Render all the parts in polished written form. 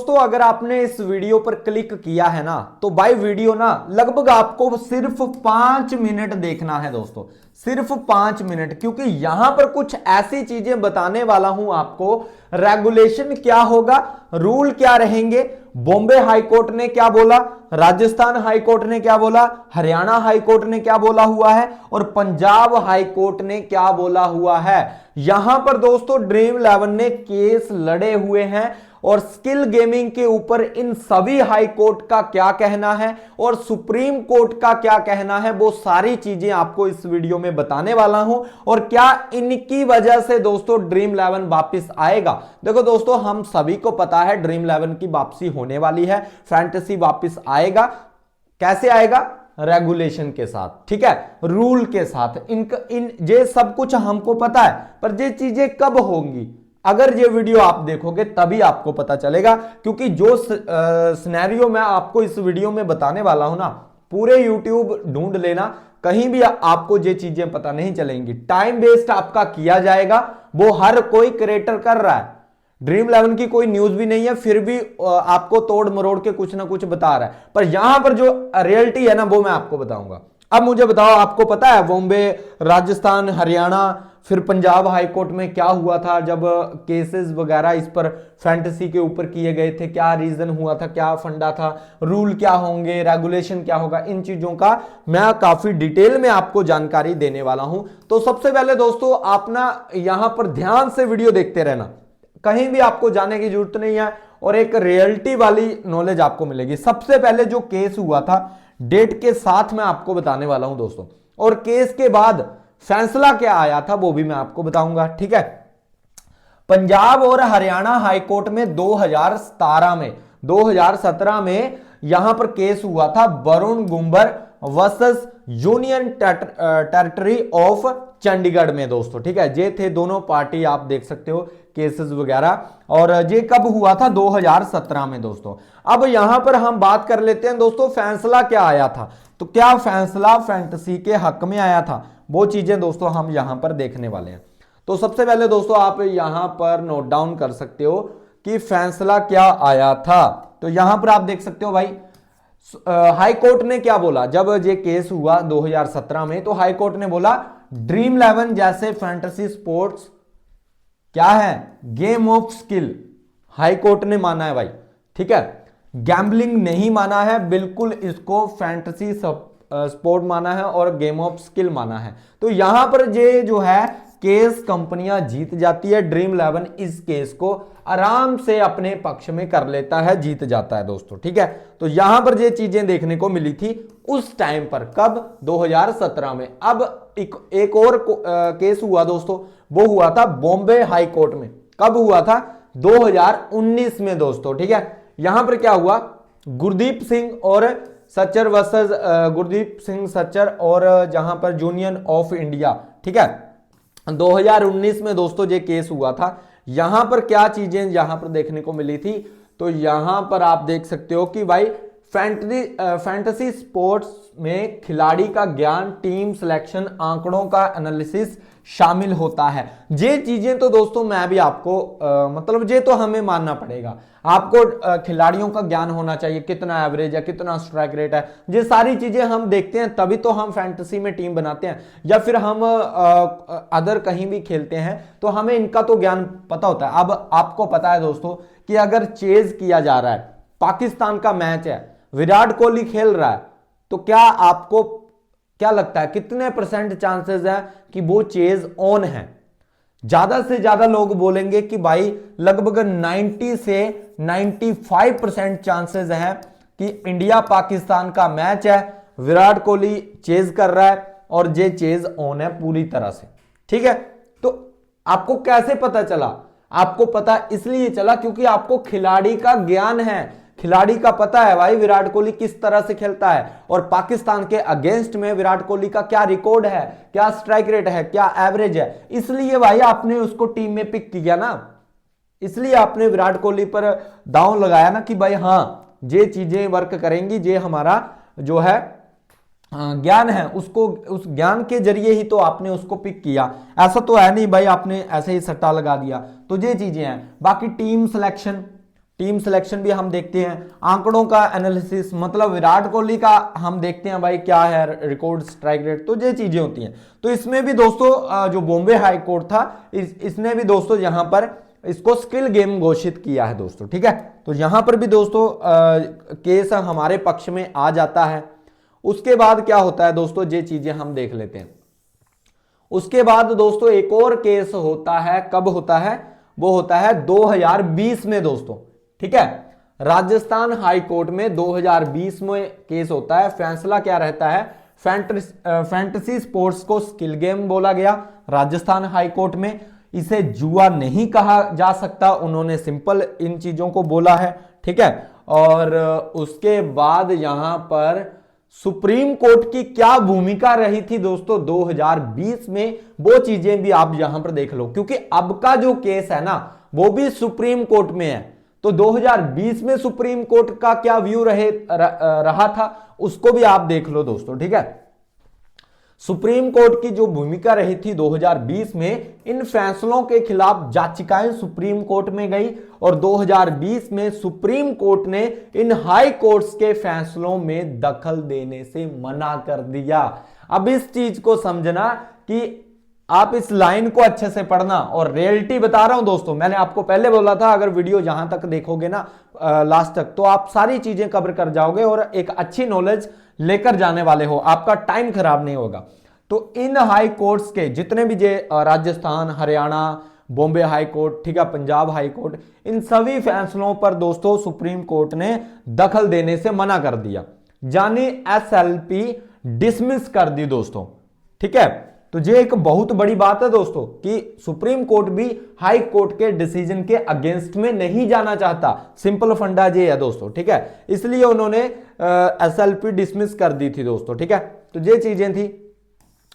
दोस्तों अगर आपने इस वीडियो पर क्लिक किया है ना तो भाई वीडियो ना लगभग आपको सिर्फ 5 मिनट देखना है दोस्तों, सिर्फ 5 मिनट, क्योंकि यहां पर कुछ ऐसी चीजें बताने वाला हूं आपको। रेगुलेशन क्या होगा, रूल क्या रहेंगे, बॉम्बे हाई कोर्ट ने क्या बोला, राजस्थान हाई कोर्ट ने क्या बोला, हरियाणा हाई कोर्ट ने क्या बोला हुआ है और पंजाब हाई कोर्ट ने क्या बोला हुआ है। यहां पर दोस्तों ड्रीम 11 ने केस लड़े हुए हैं और स्किल गेमिंग के ऊपर इन सभी हाई कोर्ट का क्या कहना है और सुप्रीम कोर्ट का क्या कहना है, वो सारी चीजें आपको इस वीडियो में बताने वाला हूं। और क्या इनकी वजह से दोस्तों ड्रीम 11 वापस आएगा। देखो दोस्तों, हम सभी को पता है ड्रीम 11 की वापसी होने वाली है, फैंटेसी वापस आएगा। कैसे आएगा? रेगुलेशन के साथ, ठीक है, रूल के साथ। ये सब कुछ हमको पता है, पर ये चीजें कब होंगी, अगर ये वीडियो आप देखोगे तभी आपको पता चलेगा। क्योंकि जो सिनेरियो मैं आपको इस वीडियो में बताने वाला हूं ना, पूरे यूट्यूब ढूंढ लेना, कहीं भी आपको ये चीजें पता नहीं चलेंगी। टाइम वेस्ट आपका किया जाएगा, वो हर कोई क्रिएटर कर रहा है। ड्रीम 11 की कोई न्यूज भी नहीं है, फिर भी आपको तोड़ मरोड़ के कुछ ना कुछ बता रहा है, पर यहां पर जो रियलिटी है ना वो मैं आपको बताऊंगा। अब मुझे बताओ, आपको पता है बॉम्बे, राजस्थान, हरियाणा, फिर पंजाब हाई कोर्ट में क्या हुआ था जब केसेस वगैरह इस पर फैंटेसी के ऊपर किए गए थे, क्या रीजन हुआ था, क्या फंडा था, रूल क्या होंगे, रेगुलेशन क्या होगा, इन चीजों का मैं काफी डिटेल में आपको जानकारी देने वाला हूं। तो सबसे पहले दोस्तों आप ना यहां पर ध्यान से वीडियो देखते रहना, कहीं भी आपको जाने की जरूरत नहीं है और एक रियलिटी वाली नॉलेज आपको मिलेगी। सबसे पहले जो केस हुआ था डेट के साथ मैं आपको बताने वाला हूं दोस्तों, और केस के बाद फैसला क्या आया था वो भी मैं आपको बताऊंगा, ठीक है। पंजाब और हरियाणा हाई कोर्ट में 2017 में यहां पर केस हुआ था, Varun Gumber versus union territory of Chandigarh में दोस्तों, ठीक है। ये थे दोनों पार्टी, आप देख सकते हो केसेस वगैरह, और ये कब हुआ था? 2017 में दोस्तों। अब यहां पर हम बात कर लेते हैं दोस्तों, फैसला क्या आया था। तो क्या फैसला फैंटेसी के हक में आया था, वो चीजें दोस्तों हम यहां पर देखने वाले हैं। तो सबसे पहले दोस्तों आप यहां पर नोट डाउन कर सकते हो कि फैसला क्या आया था। तो यहां पर आप देख सकते हो भाई, हाई कोर्ट ने क्या बोला जब ये केस हुआ 2017 में, तो हाई कोर्ट ने बोला ड्रीम 11 जैसे फैंटेसी स्पोर्ट्स क्या है, game of skill. High court ने माना है भाई, ठीक है, गैम्बलिंग नहीं माना है, बिल्कुल इसको फैंटेसी स्पोर्ट माना है और गेम ऑफ स्किल माना है। तो यहां पर ये जो है केस कंपनियां जीत जाती है। ड्रीम 11 इस केस को आराम से अपने पक्ष में कर लेता है, जीत जाता है दोस्तों, ठीक है। तो यहां पर ये चीजें देखने को मिली थी उस टाइम पर, कब? 2017 में। अब एक और केस हुआ दोस्तों, वो हुआ था बॉम्बे हाई कोर्ट में। कब हुआ था? 2019 में दोस्तों, ठीक है। यहां पर क्या हुआ, गुरदीप सिंह और सच्चर वर्सेस गुरदीप सिंह सच्चर और जहां पर यूनियन ऑफ इंडिया, ठीक है। 2019 में दोस्तों ये केस हुआ था। यहां पर क्या चीजें यहां पर देखने को मिली थी, तो यहां पर आप देख सकते हो कि भाई फैंटेसी स्पोर्ट्स में खिलाड़ी का ज्ञान, टीम सिलेक्शन, आंकड़ों का एनालिसिस शामिल होता है। ये चीजें तो दोस्तों मैं भी आपको मतलब ये तो हमें मानना पड़ेगा, आपको खिलाड़ियों का ज्ञान होना चाहिए, कितना एवरेज है, कितना स्ट्राइक रेट है, ये सारी चीजें हम देखते हैं तभी तो हम फैंटेसी में टीम बनाते हैं, या फिर हम अदर कहीं भी खेलते हैं तो हमें इनका तो ज्ञान पता होता है। अब आपको पता है दोस्तों कि अगर चेज किया जा रहा है, पाकिस्तान का मैच है, विराट कोहली खेल रहा है, तो क्या आपको क्या लगता है कितने परसेंट चांसेस है कि वो चेज ऑन है? ज्यादा से ज्यादा लोग बोलेंगे कि भाई लगभग 90 से 95% चांसेस हैं कि इंडिया पाकिस्तान का मैच है, विराट कोहली चेज कर रहा है और ये चेज ऑन है पूरी तरह से, ठीक है। तो आपको कैसे पता चला? आपको पता इसलिए चला क्योंकि आपको खिलाड़ी का ज्ञान है, खिलाड़ी का पता है भाई विराट कोहली किस तरह से खेलता है और पाकिस्तान के अगेंस्ट में विराट कोहली का क्या रिकॉर्ड है, क्या स्ट्राइक रेट है, क्या एवरेज है। इसलिए भाई आपने उसको टीम में पिक किया ना, इसलिए आपने विराट कोहली पर दांव लगाया ना कि भाई हाँ ये चीजें वर्क करेंगी, ये हमारा जो है ज्ञान है, उसको उस ज्ञान के जरिए ही तो आपने उसको पिक किया। ऐसा तो है नहीं भाई आपने ऐसे ही सट्टा लगा दिया। तो ये चीजें हैं। बाकी टीम सिलेक्शन, टीम सिलेक्शन भी हम देखते हैं, आंकड़ों का एनालिसिस, मतलब विराट कोहली का हम देखते हैं भाई क्या है रिकॉर्ड, स्ट्राइक रेट, तो ये चीजें होती हैं। तो इसमें भी दोस्तों जो बॉम्बे हाई कोर्ट था इसने भी दोस्तों यहां पर इसको स्किल गेम घोषित किया है दोस्तों, ठीक है। तो यहां पर भी दोस्तों केस हमारे पक्ष में आ जाता है। उसके बाद क्या होता है दोस्तों, ये चीजें हम देख लेते हैं। उसके बाद दोस्तों एक और केस होता है, कब होता है, वो होता है 2020 में दोस्तों, ठीक है। राजस्थान हाई कोर्ट में 2020 में केस होता है। फैसला क्या रहता है, फैंटेसी स्पोर्ट्स को स्किल गेम बोला गया राजस्थान हाई कोर्ट में। इसे जुआ नहीं कहा जा सकता, उन्होंने सिंपल इन चीजों को बोला है, ठीक है। और उसके बाद यहां पर सुप्रीम कोर्ट की क्या भूमिका रही थी दोस्तों 2020 में, वो चीजें भी आप यहां पर देख लो, क्योंकि अब का जो केस है ना वो भी सुप्रीम कोर्ट में है। तो 2020 में सुप्रीम कोर्ट का क्या व्यू रहा था उसको भी आप देख लो दोस्तों, ठीक है। सुप्रीम कोर्ट की जो भूमिका रही थी 2020 में, इन फैसलों के खिलाफ याचिकाएं सुप्रीम कोर्ट में गई और 2020 में सुप्रीम कोर्ट ने इन हाई कोर्ट्स के फैसलों में दखल देने से मना कर दिया। अब इस चीज को समझना कि आप इस लाइन को अच्छे से पढ़ना, और रियलिटी बता रहा हूं दोस्तों, मैंने आपको पहले बोला था अगर वीडियो यहां तक देखोगे ना लास्ट तक तो आप सारी चीजें कवर कर जाओगे और एक अच्छी नॉलेज लेकर जाने वाले हो, आपका टाइम खराब नहीं होगा। तो इन हाई कोर्ट्स के जितने भी राजस्थान, हरियाणा, बॉम्बे हाई कोर्ट, ठीक है, पंजाब हाई कोर्ट, इन सभी फैसलों पर दोस्तों सुप्रीम कोर्ट ने दखल देने से मना कर दिया, यानी एसएलपी डिसमिस कर दी दोस्तों, ठीक है। तो ये एक बहुत बड़ी बात है दोस्तों कि सुप्रीम कोर्ट भी हाई कोर्ट के डिसीजन के अगेंस्ट में नहीं जाना चाहता, सिंपल फंडा ये है दोस्तों, ठीक है। इसलिए उन्होंने एसएलपी डिसमिस कर दी थी दोस्तों, ठीक है। तो ये चीजें थी।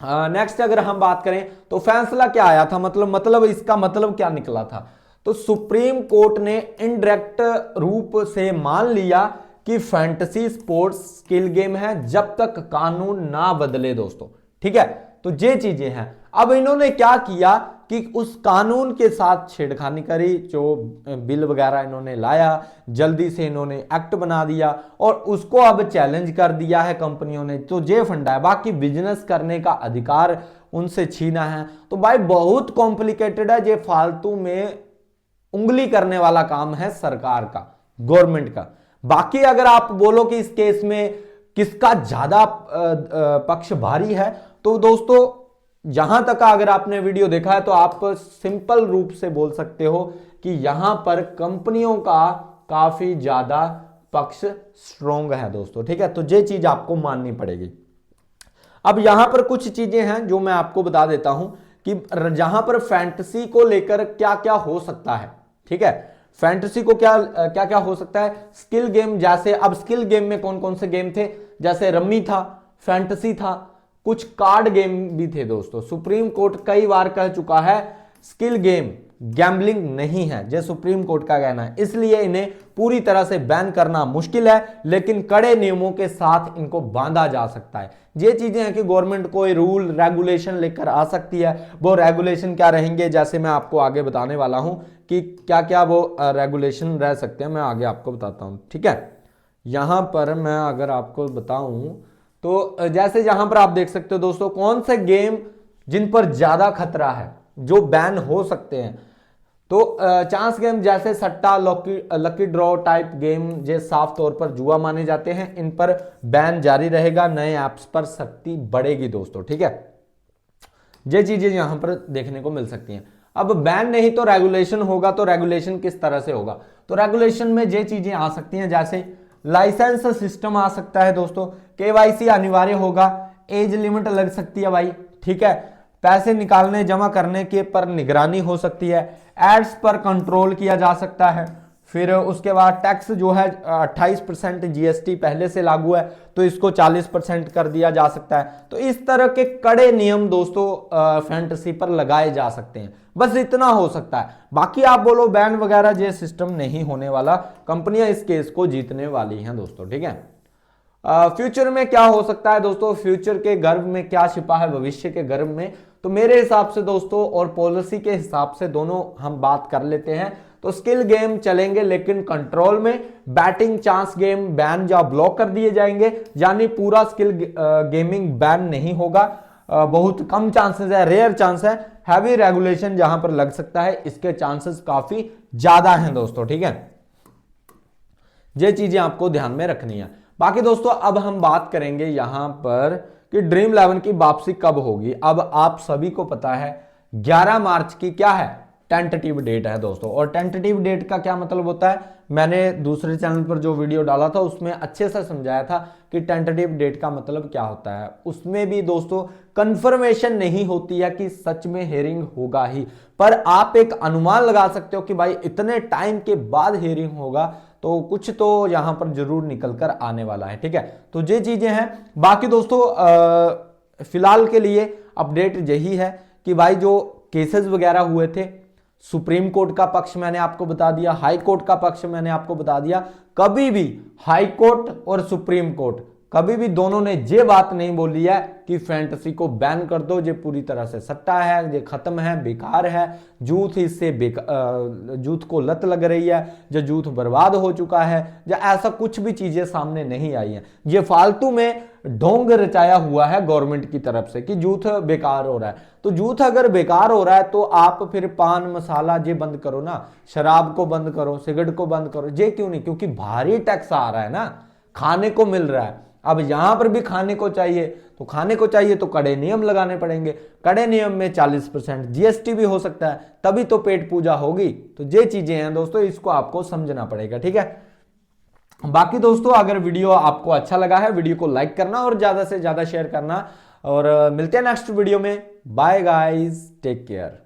नेक्स्ट अगर हम बात करें तो फैसला क्या आया था, मतलब इसका मतलब क्या निकला था, तो सुप्रीम कोर्ट ने इनडायरेक्ट रूप से मान लिया कि फैंटेसी स्पोर्ट्स स्किल गेम है जब तक कानून ना बदले दोस्तों, ठीक है। तो ये चीजें हैं। अब इन्होंने क्या किया कि उस कानून के साथ छेड़खानी करी, जो बिल वगैरह इन्होंने लाया, जल्दी से इन्होंने एक्ट बना दिया और उसको अब चैलेंज कर दिया है कंपनियों ने। तो ये फंडा है, बाकी बिजनेस करने का अधिकार उनसे छीना है। तो भाई बहुत कॉम्प्लिकेटेड है, ये फालतू में उंगली करने वाला काम है सरकार का, गवर्नमेंट का। बाकी अगर आप बोलो कि इस केस में किसका ज्यादा पक्ष भारी है, तो दोस्तों यहां तक अगर आपने वीडियो देखा है तो आप सिंपल रूप से बोल सकते हो कि यहां पर कंपनियों का काफी ज्यादा पक्ष स्ट्रॉन्ग है दोस्तों, ठीक है। तो ये चीज आपको माननी पड़ेगी। अब यहां पर कुछ चीजें हैं जो मैं आपको बता देता हूं कि जहां पर फैंटेसी को लेकर क्या क्या हो सकता है, ठीक है। फैंटेसी को क्या क्या हो सकता है, स्किल गेम जैसे, अब स्किल गेम में कौन कौन से गेम थे, जैसे रम्मी था, फैंटेसी था, कुछ कार्ड गेम भी थे दोस्तों। सुप्रीम कोर्ट कई बार कह चुका है स्किल गेम गैम्बलिंग नहीं है, जो सुप्रीम कोर्ट का कहना है, इसलिए इन्हें पूरी तरह से बैन करना मुश्किल है, लेकिन कड़े नियमों के साथ इनको बांधा जा सकता है। ये चीजें हैं कि गवर्नमेंट कोई रूल रेगुलेशन लेकर आ सकती है। वो रेगुलेशन क्या रहेंगे, जैसे मैं आपको आगे बताने वाला हूं कि क्या क्या वो रेगुलेशन रह सकते हैं, मैं आगे आपको बताता हूं, ठीक है। यहां पर मैं अगर आपको बताऊं तो जैसे यहां पर आप देख सकते हो दोस्तों कौन से गेम जिन पर ज्यादा खतरा है जो बैन हो सकते हैं। तो चांस गेम जैसे सट्टा, लकी ड्रॉ टाइप गेम जो साफ तौर पर जुआ माने जाते हैं, इन पर बैन जारी रहेगा, नए ऐप्स पर सख्ती बढ़ेगी दोस्तों, ठीक है। ये चीजें यहां पर देखने को मिल सकती हैं। अब बैन नहीं तो रेगुलेशन होगा, तो रेगुलेशन किस तरह से होगा, तो रेगुलेशन में ये चीजें आ सकती हैं, जैसे लाइसेंस सिस्टम आ सकता है दोस्तों, केवाईसी अनिवार्य होगा, एज लिमिट लग सकती है भाई, ठीक है। पैसे निकालने जमा करने के पर निगरानी हो सकती है, एड्स पर कंट्रोल किया जा सकता है। फिर उसके बाद टैक्स जो है 28% जीएसटी पहले से लागू है तो इसको 40% कर दिया जा सकता है। तो इस तरह के कड़े नियम दोस्तों फैंटेसी पर लगाए जा सकते हैं, बस इतना हो सकता है। बाकी आप बोलो बैन वगैरह ये सिस्टम नहीं होने वाला, कंपनियां इस केस को जीतने वाली हैं दोस्तों, ठीक है। फ्यूचर में क्या हो सकता है दोस्तों, फ्यूचर के गर्भ में क्या छिपा है भविष्य के गर्भ में, तो मेरे हिसाब से दोस्तों और पॉलिसी के हिसाब से दोनों हम बात कर लेते हैं। तो स्किल गेम चलेंगे लेकिन कंट्रोल में। बैटिंग चांस गेम बैन या ब्लॉक कर दिए जाएंगे, यानी पूरा स्किल गेमिंग बैन नहीं होगा। बहुत कम चांसेस है, रेयर चांस है। हैवी रेगुलेशन जहां पर लग सकता है, इसके चांसेस काफी ज्यादा हैं दोस्तों, ठीक है। ये चीजें आपको ध्यान में रखनी है। बाकी दोस्तों अब हम बात करेंगे यहां पर कि ड्रीम 11 की वापसी कब होगी। अब आप सभी को पता है 11 मार्च की क्या है, टेंटेटिव डेट है दोस्तों। और टेंटेटिव डेट का क्या मतलब होता है, मैंने दूसरे चैनल पर जो वीडियो डाला था उसमें अच्छे से समझाया था कि टेंटेटिव डेट का मतलब क्या होता है। उसमें भी दोस्तों कंफर्मेशन नहीं होती है कि सच में हियरिंग होगा ही, पर आप एक अनुमान लगा सकते हो कि भाई इतने टाइम के बाद हियरिंग होगा, तो कुछ तो यहां पर जरूर निकल कर आने वाला है, ठीक है। तो ये चीजें हैं। बाकी दोस्तों फिलहाल के लिए अपडेट यही है कि भाई जो केसेस वगैरह हुए थे, सुप्रीम कोर्ट का पक्ष मैंने आपको बता दिया, हाई कोर्ट का पक्ष मैंने आपको बता दिया। कभी भी हाई कोर्ट और सुप्रीम कोर्ट कभी भी दोनों ने ये बात नहीं बोली है कि फैंटेसी को बैन कर दो, ये पूरी तरह से सट्टा है, ये खत्म है, बेकार है, जूथ इससे जूथ को लत लग रही है, जो जूथ बर्बाद हो चुका है, या ऐसा कुछ भी चीजें सामने नहीं आई हैं। ये फालतू में ढोंग रचाया हुआ है गवर्नमेंट की तरफ से कि जूथ बेकार हो रहा है। तो जूथ अगर बेकार हो रहा है तो आप फिर पान मसाला ये बंद करो ना, शराब को बंद करो, सिगरेट को बंद करो। ये क्यों नहीं, क्योंकि भारी टैक्स आ रहा है ना, खाने को मिल रहा है। अब यहां पर भी खाने को चाहिए, तो खाने को चाहिए तो कड़े नियम लगाने पड़ेंगे। कड़े नियम में 40% जीएसटी भी हो सकता है, तभी तो पेट पूजा होगी। तो ये चीजें हैं दोस्तों, इसको आपको समझना पड़ेगा, ठीक है। बाकी दोस्तों अगर वीडियो आपको अच्छा लगा है, वीडियो को लाइक करना और ज्यादा से ज्यादा शेयर करना, और मिलते हैं नेक्स्ट वीडियो में। Bye guys, take care.